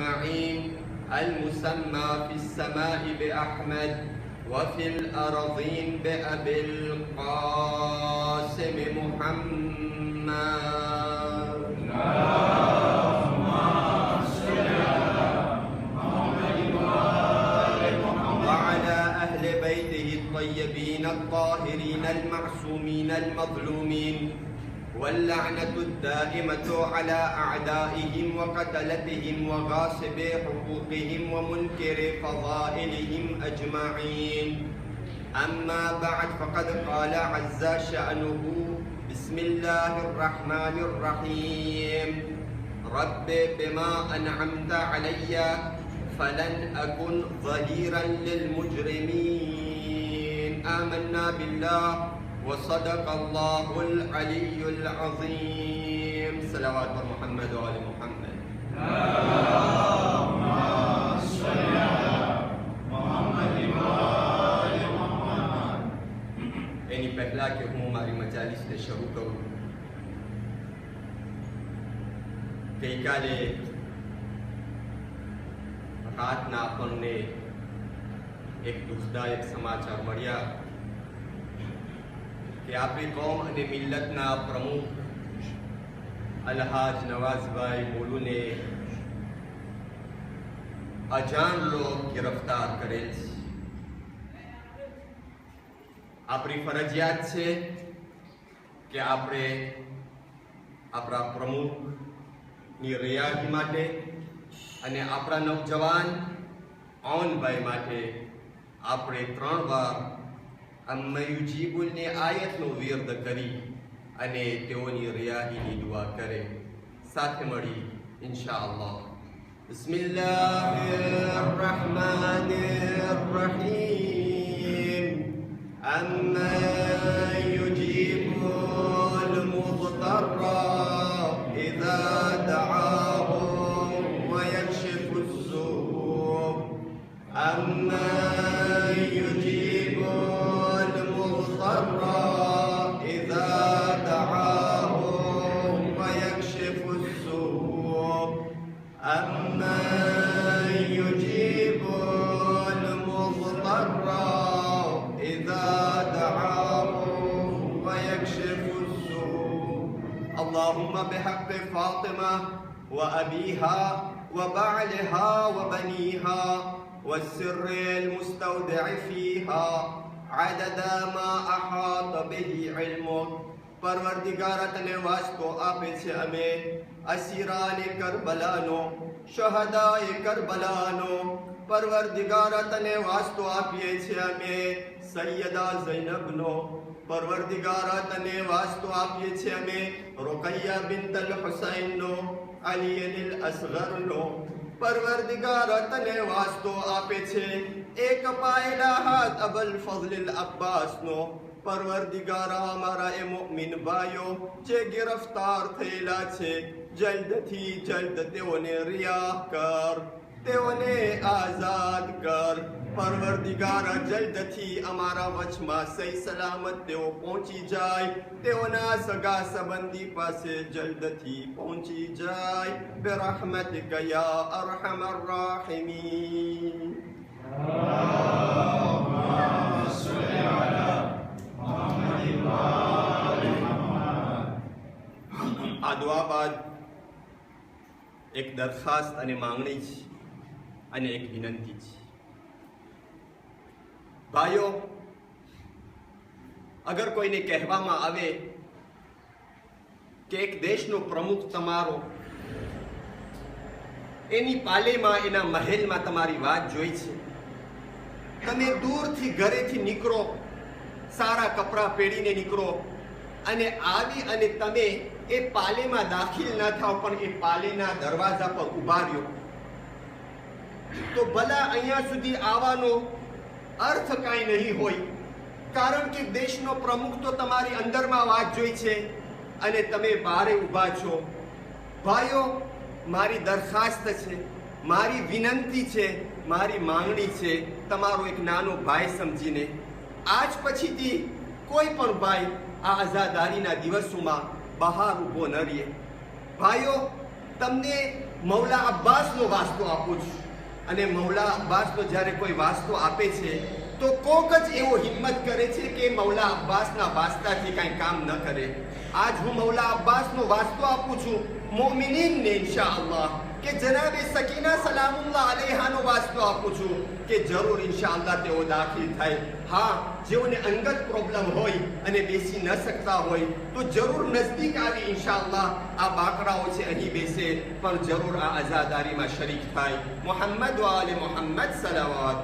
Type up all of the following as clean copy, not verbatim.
أجمعين المسمى في السماء بأحمد وفي الأرضين بأبي القاسم محمد وعلى أهل بيته الطيبين الطاهرين المعصومين المظلومين واللعنة الدائمة على أعدائهم وقتلتهم وغاصبي حقوقهم ومنكر فضائلهم أجمعين. أما بعد فقد قال عز شأنه بسم الله الرحمن الرحيم رب بما أنعمت علي فلن أكن ظهيرا للمجرمين. آمنا بالله وصدق الله العلي العظيم. صلوات محمد وآل محمد. اللهم صل على محمد وآل محمد. એની પહેલા કે હું મારી મજાલિસને શરૂ કરું, ગઈકાલે રાતના આપણને એક દુઃખદાયક સમાચાર મળ્યા કે આપણી કોમ અને મિલ્લતના પ્રમુખ અલ્હાજ નવાઝભાઈ મોલુને અજાણ લોક ગિરફતાર કરેલ છે. આપણી ફરજિયાત છે કે આપણે આપણા પ્રમુખની રિયાઈ માટે અને આપણા નવજવાન ઓનભાઈ માટે આપણે 3 વાર અમ્મા યુજીબુલની આયતનો વિર્દ કરી અને તેઓની રિયાઈની દુઆ કરે. સાથે મળી ઇન્શાઅલ્લાહ. બિસ્મિલ્લાહિર રહમાનિર રહીમ. અમ્મા યુજીબુલ મુضطરા ઇઝા દઆહુ વ યક્શિફુસ સૂ. અમ્મા યુજીબુલ إذا دعاه ويكشف السوء. أما يجيب المضطر إذا دعاه ويكشف السوء. اللهم بحق فاطمة وأبيها وبعلها وبنيها والسر المستودع فيها عدد ما احاط به علمك. પરવરદિગાર તને વાસ્તો આપે છે અમે અસીરાને કરબલાનો, શહદાએ કરબલાનો. પરવરદિગાર તને વાસ્તો આપીએ છીએ અમે સૈયદા ઝૈનબનો. પરવરદિગાર તને વાસ્તો આપીએ છીએ અમે રૂકૈયા બિન્ટ અલ હુસૈનનો, અલી અલ અસગરનો. પરવરદિગાર તને વાસ્તો આપે છે એક પાયલા હાથ અબુલ ફઝલ અબ્બાસનો. પરવરદિગારા અમારા એ મુઅમિન ભાઈઓ જે ગિરફતાર થયેલા છે, જલ્દથી જલ્દ તેઓને રિયા કર, તેઓને આઝાદ કર. પરવરદિગારા જલ્દથી અમારા વચમાં સહી સલામત તેઓ પહોંચી જાય, તેઓના સગા સંબંધી પાસે જલ્દથી પહોંચી જાય. બિરહમતિક યા અરહમર રાહિમીન. આ દુઆ બાદ એક દરખાસ્ત અને માંગણી છે અને એક વિનંતી છે. ભાઈઓ, અગર કોઈને કહેવામાં આવે કે એક દેશનો પ્રમુખ તમારો, એની પાલેમાં એના મહેલમાં તમારી વાત જોઈ છે, તમે દૂરથી ઘરેથી નીકળો, સારા કપડાં પહેરીને નીકળો અને આવી અને તમે એ પાલેમાં દાખલ ના થાવ પણ એ પાલેના દરવાજા પર ઊભા રહ્યો, તો ભલા અહીંયા સુધી આવવાનો અર્થ કાંઈ નહીં હોય. કારણ કે દેશનો પ્રમુખ તો તમારી અંદરમાં વાત જોઈ છે અને તમે બહાર ઊભા છો. ભાઈઓ, મારી દરખાસ્ત છે, મારી વિનંતી છે, મારી માંગણી છે, તમારો એક નાનો ભાઈ સમજીને આજ પછીથી કોઈ પણ ભાઈ આ આઝાદારીના દિવસોમાં બહાર ઊભો ન રહે. ભાઈઓ, તમને મૌલા અબ્બાસનો વાસ્તો આપું છું. અને મૌલા અબ્બાસનો જ્યારે કોઈ વાસ્તો આપે છે તો કોક જ એવો હિંમત કરે છે કે મૌલા અબ્બાસના વાસ્તાથી કાંઈ કામ ન કરે. આજ હું મૌલા અબ્બાસનો વાસ્તો આપું છું મોમિનીનને ઇન્શાઅલ્લાહ, કે જનાબે સકીના સલામુલ્લાહ અલૈહાનો વાસ્તો આપું છું કે જરૂર ઇન્શાઅલ્લાહ તેઓ દાખલ થાય. હા, જેઓને અંગત પ્રોબ્લેમ હોય અને બેસી ન શકતા હોય તો જરૂર નજદીક આવી ઇન્શાઅલ્લાહ આ બાકડાઓ છે અહીં બેસે, પણ જરૂર આ આઝાદારીમાં શરીક થાય. મોહમ્મદ વ આલે મોહમ્મદ સલાવત.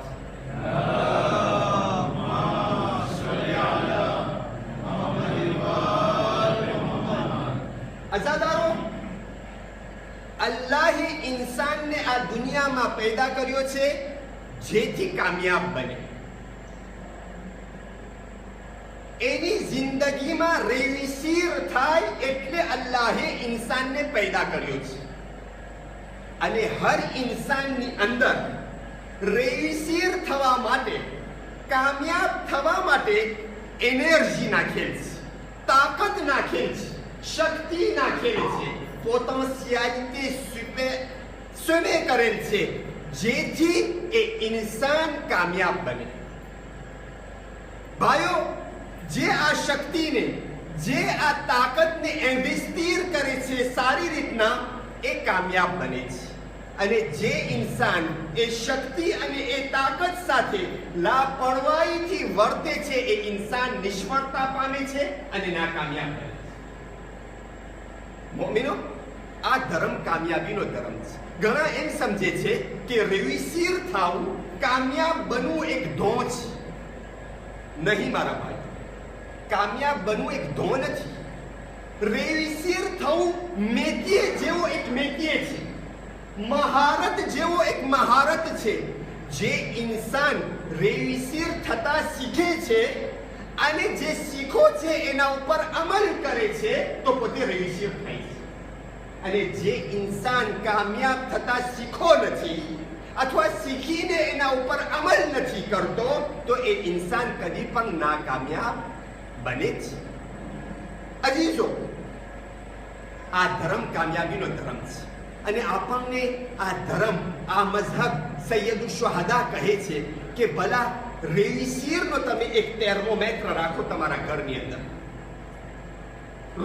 આઝાદારો, અલ્લાહે ઇન્સાનને આ દુનિયામાં પેદા કર્યો છે જેથી કામયાબ બને, એની જિંદગીમાં રેવીસીર થાય એટલે અલ્લાહે ઇન્સાનને પેદા કર્યો છે. અને હર ઇન્સાનની અંદર રેવીસીર થવા માટે, કામયાબ થવા માટે એનર્જી નાખેલ છે, તાકાત નાખેલ છે, શક્તિ નાખેલ છે, પોટેન્શિયાલિટી સ્વીમે કરેલ છે જેથી એ ઇન્સાન કામયાબ બને. ભાઈઓ, જે આ શક્તિને, જે આ તાકાતને ઇન્વેસ્ટીર કરે છે સારી રીતના, એ કામયાબ બને છે. અને જે ઇન્સાન એ શક્તિ અને એ તાકાત સાથે લાપરવાહીથી વર્તે છે એ ઇન્સાન નિષ્ફળતા પામે છે અને નાકામયાબ બને છે. મોમિનો, આ ધર્મ કામયાબીનો ધર્મ છે. ઘણા એમ સમજે છે કે રેવીસીર થવું, કામયાબ બનવું એક ધો છે. નહીં મારા ભાઈ, કામયાબ બનવું એક ધો નથી. રેવીસીર થવું મેતીએ જેવો એક મેતીએ છે, મહારત જેવો એક મહારત છે. જે ઇન્સાન રેવીસીર થતા શીખે છે અને જે શીખો છે એના ઉપર અમલ કરે છે તો પોતે રેવીસીર થાય છે. અને જે ઇન્સાન કામયાબ થતા શીખો નથી અથવા શીખીને એના ઉપર અમલ નથી કરતો તો એ ઇન્સાન કદી પણ નાકામયાબ બને જ. અજીઝો, આ ધર્મ કામયાબીનો ધર્મ છે. અને આપણને આ ધર્મ, આ મઝહબ સૈયદુ શુહદા કહે છે કે ભલા રેવીસીરનો તમે એક થર્મોમીટર રાખો તમારા ઘરની અંદર.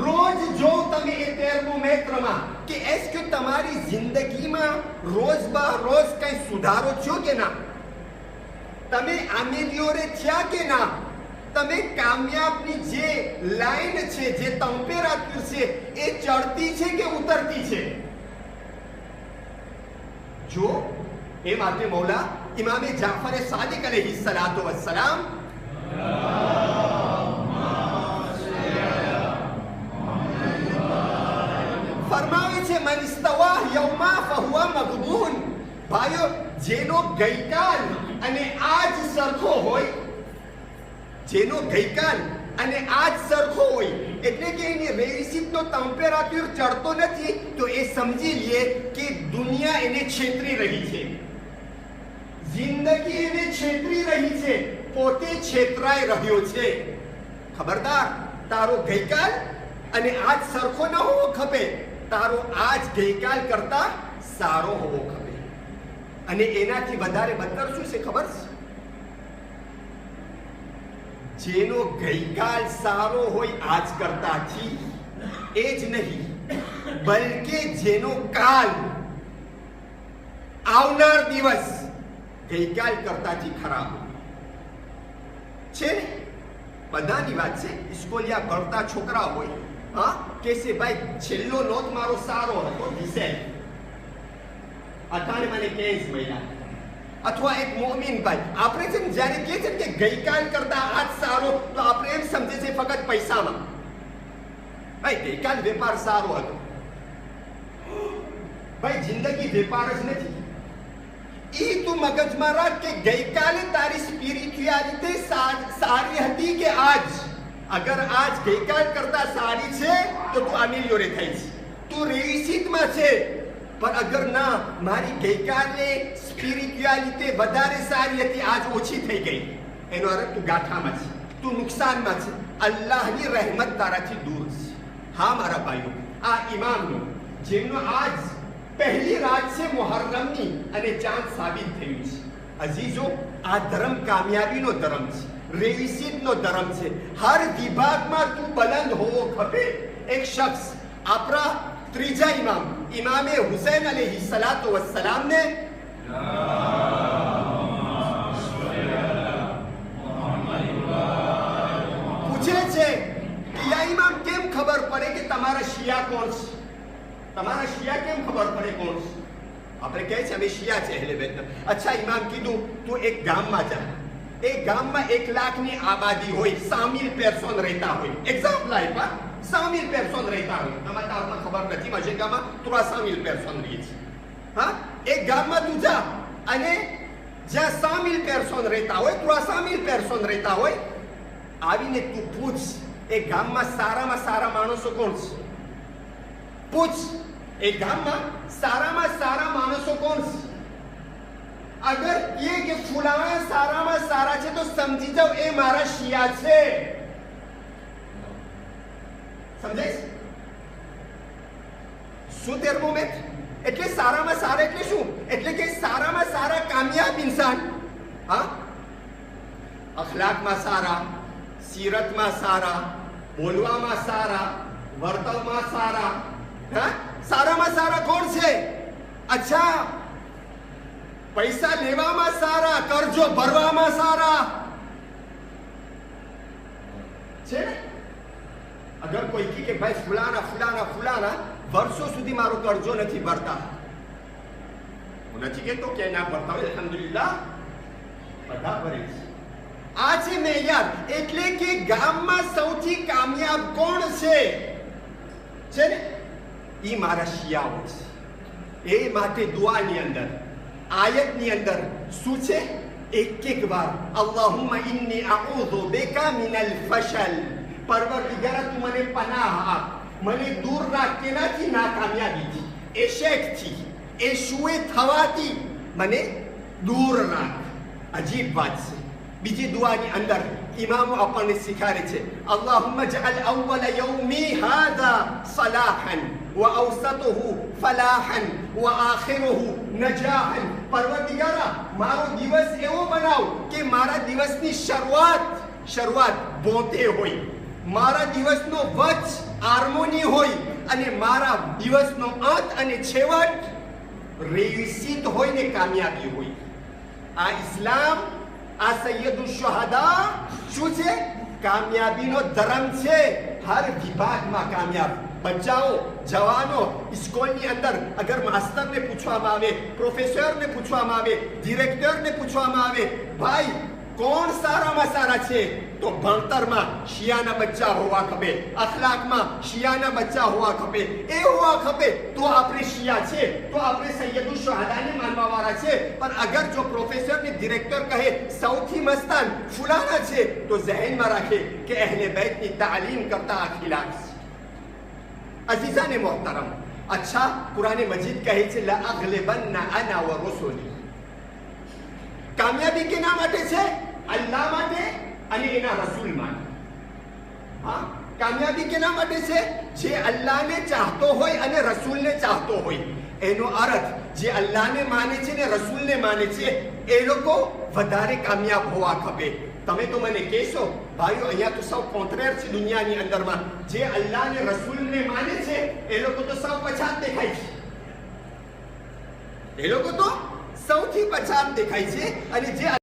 રોજ જો તમે એ થર્મોમીટરમાં કે એસ કે તમારી જિંદગીમાં રોજ બા રોજ કઈ સુધારો થયો કે ના, તમે આમેલિયોરે થયા કે ના, તમે કામયાબની જે લાઈન છે, જે ટેમ્પરેચર છે એ ચડતી છે કે ઉતરતી છે. જો એ માટે મૌલા ઇમામે જાફર સાદિક અલૈહિ સલાતો વસ્સલામ ફરમાવે છે, મન ઇસ્તવા યૌમા ફહુવા મગબૂન. ભાઈઓ, જેનો ગઈકાલ અને આજ સરખો હોય, જેનો ગઈકાલ અને આજ સરખો હોય, એટલે કે એની રેવીસીરનો ટેમ્પરેચર ચડતો નથી તો એ સમજી લે કે દુનિયા એને છેતરી રહી છે, જિંદગી એને છેતરી રહી છે, પોતે છેતરાઈ રહ્યો છે. ખબરદાર, તારો ગઈકાલ અને આજ સરખો ન હોવો ખપે, તારો આજ ગઈકાલ કરતા સારો હોવો ખપે. અને એનાથી વધારે બદતર શું છે ખબર છે? જેનો ગઈકાલ સારો હોય આજ કરતાથી, એ જ નહીં બલકે જેનો કાલ, આવનાર દિવસ ગઈકાલ કરતાથી ખરાબ છે. બધાની વાત છે. સ્કૂલિયા ભણતા છોકરા હોય, હા, કે છે ભાઈ છેલ્લો નોટ મારો સારો હતો, દિશે અટાણે મને કેસ મળ્યા. અથવા એક મોમિન ભાઈ, આપણે છે ને જ્યારે કહે છે કે ગઈકાલ કરતા આજ સારો, તો આપણે એમ સમજે છે ફક્ત પૈસામાં. ભાઈ ગઈકાલ વેપાર સારો હતો. ભાઈ જિંદગી વેપાર જ નથી. ઈ તું મગજમાં રાખ કે ગઈકાલે તારી સ્પિરિચ્યુઆલિટી સારી હતી કે આજ. અગર આજ ગઈકાલ કરતા સારી છે તો તું આમિલિયોરે થઈ છે, તું રેવીસીરમાં છે. પણ અગર ના, મારી ગઈકાલે સ્પિરિચ્યુઆલિટી વધારે સારી હતી, આજ ઓછી થઈ ગઈ, એનો અર્થ તું ગાંઠામાં છે, તું નુકસાનમાં છે. અલ્લાહની રહેમત તારાથી દૂર છે. હા મારા ભાઈઓ, આ ઇમામનો જેમનો આજ પહેલી રાત છે મુહર્રમની અને ચાંદ સાબિત થયું છે. અજીજો, આ ધર્મ કામયાબીનો ધર્મ છે, રેવિસીટનો ધર્મ છે. હર વિભાગમાં તું બલંદ હોવો ખપે. એક શખ્સ આપણા ત્રીજા ઇમામે હુસૈન અલૈહિ સલાતો વસ્સલામને પૂછે છે કે યા ઇમામ, કેમ ખબર પડે કે તમારા શિયા કોણ છે? તમારા શિયા કેમ ખબર પડે કોણ છે? આપણે કહે છે અમે શિયા છે અહેલે બેતના. અચ્છા ઇમામ, કીધું તું એક ગામમાં જા. એ ગામમાં 1 લાખની આબાદી હોય, 100,000 પર્સન રહેતા હોય. એક્ઝામ્પલ આપ્યા, 100,000 પર્સન રહેતા હોય. તમારે આપણને ખબર નથી, મજેગામાં 300,000 પર્સન રહે છે. હા, એક ગામમાં તું જા અને જ્યાં 100,000 પર્સન રહેતા હોય, 300,000 પર્સન રહેતા હોય, આવીને તું પૂછ એ ગામમાં સારામાં સારા માણસો કોણ છે? પૂછ એ ગામમાં સારામાં સારા માણસો કોણ છે? અગર એ કે ફુલાણા સારામાં સારા છે તો સમજી જાઓ એ મારા શિયા છે. સમજાય? શું થર્મોમીટર એટલે સારામાં સારા એટલે શું? એટલે કે સારામાં સારા કામયાબ ઇન્સાન. હા, અખલાકમાં સારા, સીરતમાં સારા, બોલવામાં સારા, વર્તનમાં સારા. હા, સારામાં સારા કોણ છે? અચ્છા, પૈસા લેવામાં સારા, કરજો ભરવામાં સારા છે ને? અગર કોઈ કહે કે ભાઈ ફુલાના વર્ષો સુધી મારો કરજો નથી ભરતા, હું નથી કહેતો કે ના ભરતા હોય, અલ્હમ્દુલિલ્લાહ બધા ભરે છે. આ છે મેયાર. એટલે કે ગામમાં સૌથી કામયાબ કોણ છે ને? ઈ મારા શિયાઓ છે. એ માટે દુઆની અંદર, આયતની અંદર શું છે? એક વાર અલ્લાહુમ્મા ઇન્ની અઉઝુ બિકા મિનલ ફશલ. પરવરદિગાર, તું મને પનાહ આપ, મને દૂર રાખ કેનાથી? નાકામયાબીથી, એશેકથી, એ શુએ થવાથી મને દૂર રાખ. અજીબ વાત છે. બીજી દુઆની અંદર ઇમામો આપણને શીખાડે છે, અલ્લાહુમ્મા જઅલ અવ્વલ યૌમી હાદા સલાહન વ અવસતુહુ ફલાહન વ આખિરુહુ નજાહન. પરવરદિગારા, મારો દિવસ એવો બનાવ કે મારા દિવસની શરૂઆત બોતે હોય, મારા દિવસનો વચ હાર્મોની હોય, અને મારા દિવસનો અંત અને છેવટ રેવિસીત હોય ને કામયાબી હોય. આ ઇસ્લામ, આ સૈયદુ શુહદા શું છે? કામયાબીનો ધર્મ છે. હર વિભાગમાં કામયાબ. બચ્ચાઓ, જવાનો, સ્કૂલની અંદર અગર માસ્ટરને પૂછવામાં આવે, પ્રોફેસરને પૂછવામાં આવે, ડિરેક્ટરને પૂછવામાં આવે, ભાઈ કોણ સારામાં સારા છે? તો ભણતરમાં શિયાના બચ્ચા હોવા ખપે, અખલાકમાં શિયાના બચ્ચા હોવા ખપે. એ હોવા ખપે તો આપણે શિયા છે, તો આપણે સૈયદુ શુહદાને માનવા વાળા છે. પણ અગર જો પ્રોફેસર ને ડિરેક્ટર કહે સૌથી મસ્તાન ફુલાના છે, તો ઝહેનમાં રાખે કે અહેલે બેતની તાલીમ કરતા આ ખિલાફ છે. અઝીઝાને મોહતરમ, અચ્છા, કુરાન મજીદ કહે છે લઅગલિબન્ના અના વ રૂસુલી. કામયાબી કેના માટે છે? અલ્લાહ માટે અને એના રસૂલ માટે. હા, કામયાબી કેના માટે છે? જે અલ્લાહને ચાહતો હોય અને રસૂલને ચાહતો હોય. એનો અર્થ જે અલ્લાહને માને છે ને રસૂલને માને છે એ લોકો વધારે કામયાબ હોવા ખપે. તમે તો મને કહેશો ભાઈઓ, અહીંયા તો સૌ કોન્ટ્રેર છે દુનિયાની અંદરમાં. જે અલ્લાહને રસૂલને માને છે એ લોકો તો સૌ પછાત દેખાય છે. એ લોકો તો સૌથી પછાત દેખાય છે. અને જે